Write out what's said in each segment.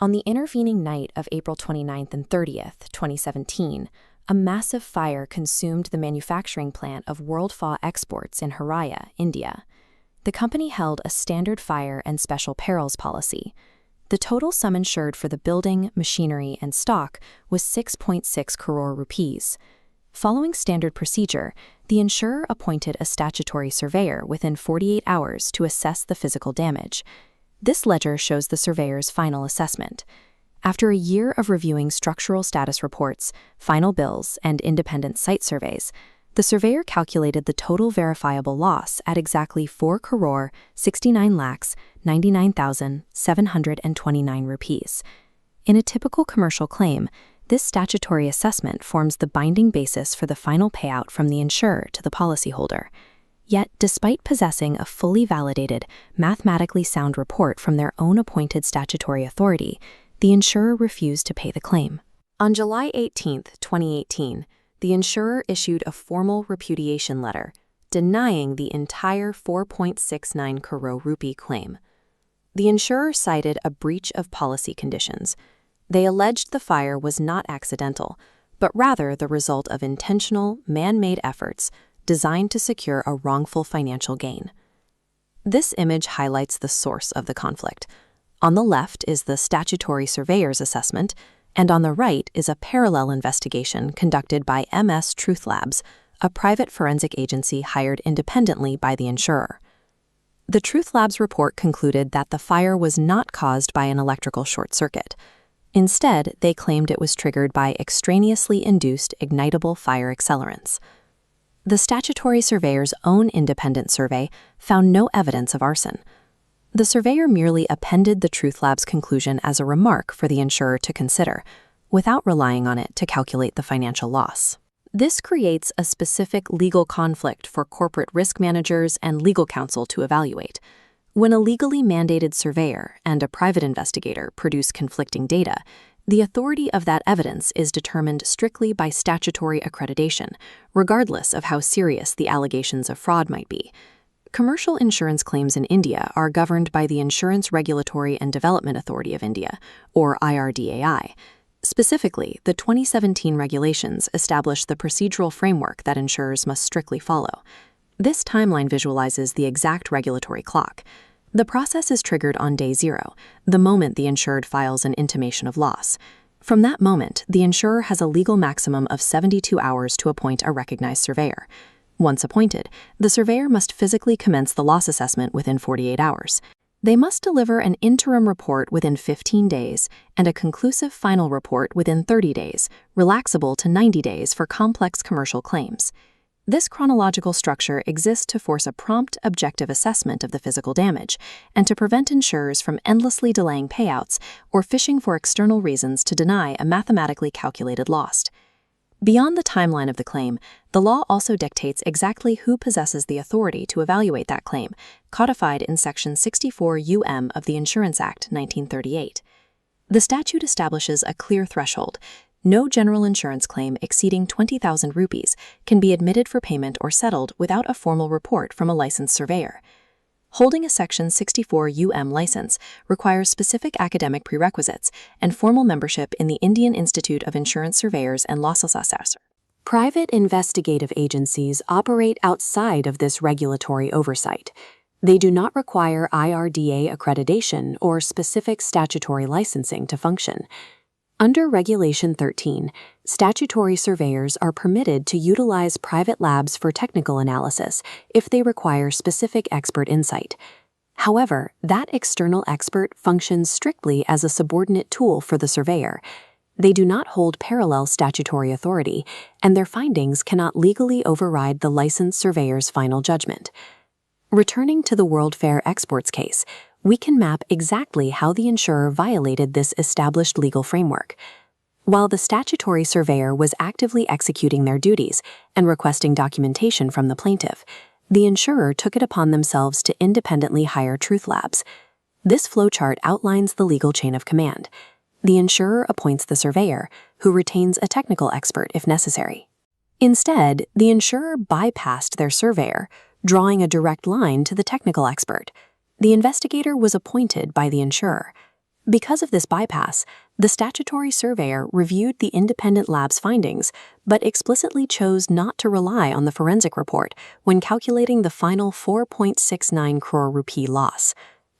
On the intervening night of April 29th and 30th, 2017, a massive fire consumed the manufacturing plant of World Fa Exports in Haraya, India. The company held a standard fire and special perils policy. The total sum insured for the building, machinery, and stock was 6.6 crore rupees. Following standard procedure, the insurer appointed a statutory surveyor within 48 hours to assess the physical damage. This ledger shows the surveyor's final assessment. After a year of reviewing structural status reports, final bills, and independent site surveys, the surveyor calculated the total verifiable loss at exactly 4 crore 69 lakhs 99,729 rupees. In a typical commercial claim, this statutory assessment forms the binding basis for the final payout from the insurer to the policyholder. Yet, despite possessing a fully validated, mathematically sound report from their own appointed statutory authority, the insurer refused to pay the claim. On July 18, 2018, the insurer issued a formal repudiation letter, denying the entire 4.69 crore rupee claim. The insurer cited a breach of policy conditions. They alleged the fire was not accidental, but rather the result of intentional, man-made efforts designed to secure a wrongful financial gain. This image highlights the source of the conflict. On the left is the statutory surveyor's assessment, and on the right is a parallel investigation conducted by MS Truth Labs, a private forensic agency hired independently by the insurer. The Truth Labs report concluded that the fire was not caused by an electrical short circuit. Instead, they claimed it was triggered by extraneously induced ignitable fire accelerants. The statutory surveyor's own independent survey found no evidence of arson. The surveyor merely appended the Truth Lab's conclusion as a remark for the insurer to consider, without relying on it to calculate the financial loss. This creates a specific legal conflict for corporate risk managers and legal counsel to evaluate. When a legally mandated surveyor and a private investigator produce conflicting data, the authority of that evidence is determined strictly by statutory accreditation, regardless of how serious the allegations of fraud might be. Commercial insurance claims in India are governed by the Insurance Regulatory and Development Authority of India, or IRDAI. Specifically, the 2017 regulations establish the procedural framework that insurers must strictly follow. This timeline visualizes the exact regulatory clock. The process is triggered on day 0, the moment the insured files an intimation of loss. From that moment, the insurer has a legal maximum of 72 hours to appoint a recognized surveyor. Once appointed, the surveyor must physically commence the loss assessment within 48 hours. They must deliver an interim report within 15 days and a conclusive final report within 30 days, relaxable to 90 days for complex commercial claims. This chronological structure exists to force a prompt, objective assessment of the physical damage and to prevent insurers from endlessly delaying payouts or fishing for external reasons to deny a mathematically calculated loss. Beyond the timeline of the claim, the law also dictates exactly who possesses the authority to evaluate that claim, codified in Section 64 UM of the Insurance Act, 1938. The statute establishes a clear threshold. No general insurance claim exceeding 20,000 rupees can be admitted for payment or settled without a formal report from a licensed surveyor. Holding a Section 64 UM license requires specific academic prerequisites and formal membership in the Indian Institute of Insurance Surveyors and Loss Assessors. Private investigative agencies operate outside of this regulatory oversight. They do not require IRDA accreditation or specific statutory licensing to function. Under Regulation 13, statutory surveyors are permitted to utilize private labs for technical analysis if they require specific expert insight. However, that external expert functions strictly as a subordinate tool for the surveyor. They do not hold parallel statutory authority, and their findings cannot legally override the licensed surveyor's final judgment. Returning to the World Fair Exports case, we can map exactly how the insurer violated this established legal framework. While the statutory surveyor was actively executing their duties and requesting documentation from the plaintiff, the insurer took it upon themselves to independently hire Truth Labs. This flowchart outlines the legal chain of command. The insurer appoints the surveyor, who retains a technical expert if necessary. Instead, the insurer bypassed their surveyor, drawing a direct line to the technical expert. The investigator was appointed by the insurer. Because of this bypass, the statutory surveyor reviewed the independent lab's findings, but explicitly chose not to rely on the forensic report when calculating the final 4.69 crore rupee loss.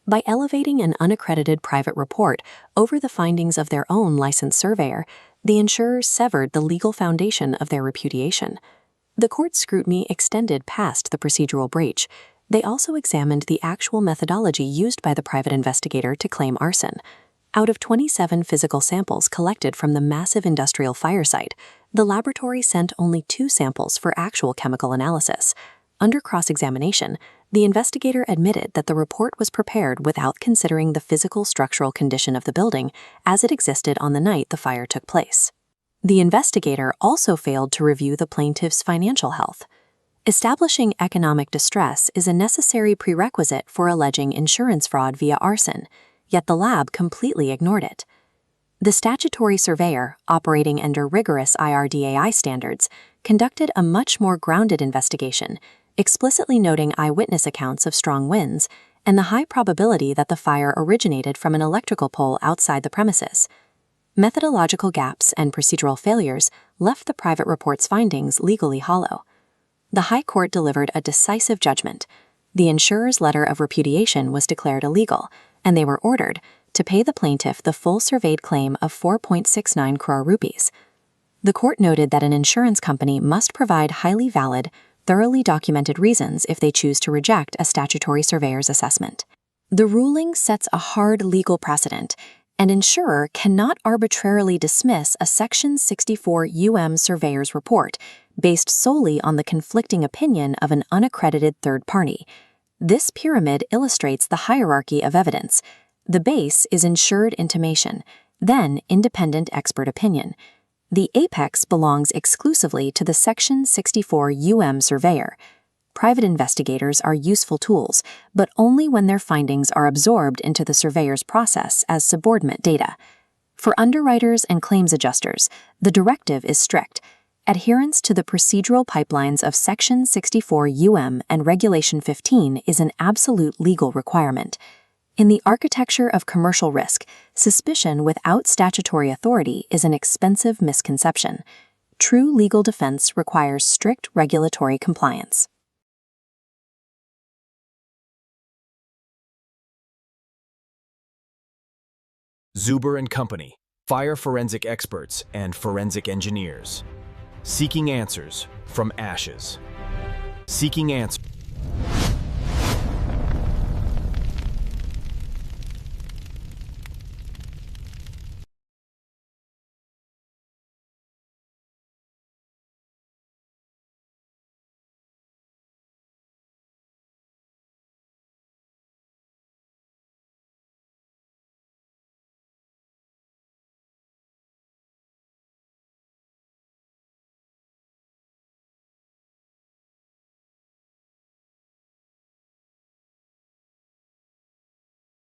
By elevating an unaccredited private report over the findings of their own licensed surveyor, the insurers severed the legal foundation of their repudiation. The court's scrutiny extended past the procedural breach. They also examined the actual methodology used by the private investigator to claim arson. Out of 27 physical samples collected from the massive industrial fire site, the laboratory sent only 2 samples for actual chemical analysis. Under cross-examination, the investigator admitted that the report was prepared without considering the physical structural condition of the building as it existed on the night the fire took place. The investigator also failed to review the plaintiff's financial health. Establishing economic distress is a necessary prerequisite for alleging insurance fraud via arson, yet the lab completely ignored it. The statutory surveyor, operating under rigorous IRDAI standards, conducted a much more grounded investigation, explicitly noting eyewitness accounts of strong winds and the high probability that the fire originated from an electrical pole outside the premises. Methodological gaps and procedural failures left the private report's findings legally hollow. The High Court delivered a decisive judgment. The insurer's letter of repudiation was declared illegal, and they were ordered to pay the plaintiff the full surveyed claim of 4.69 crore rupees. The court noted that an insurance company must provide highly valid, thoroughly documented reasons if they choose to reject a statutory surveyor's assessment. The ruling sets a hard legal precedent. An insurer cannot arbitrarily dismiss a Section 64 surveyor's report based solely on the conflicting opinion of an unaccredited third party. This pyramid illustrates the hierarchy of evidence. The base is insured intimation, then independent expert opinion. The apex belongs exclusively to the Section 64 surveyor. Private investigators are useful tools, but only when their findings are absorbed into the surveyor's process as subordinate data. For underwriters and claims adjusters, the directive is strict. Adherence to the procedural pipelines of Section 64 and Regulation 15 is an absolute legal requirement. In the architecture of commercial risk, suspicion without statutory authority is an expensive misconception. True legal defense requires strict regulatory compliance. Zuber & Company, fire forensic experts and forensic engineers. Seeking answers from ashes. Seeking answers.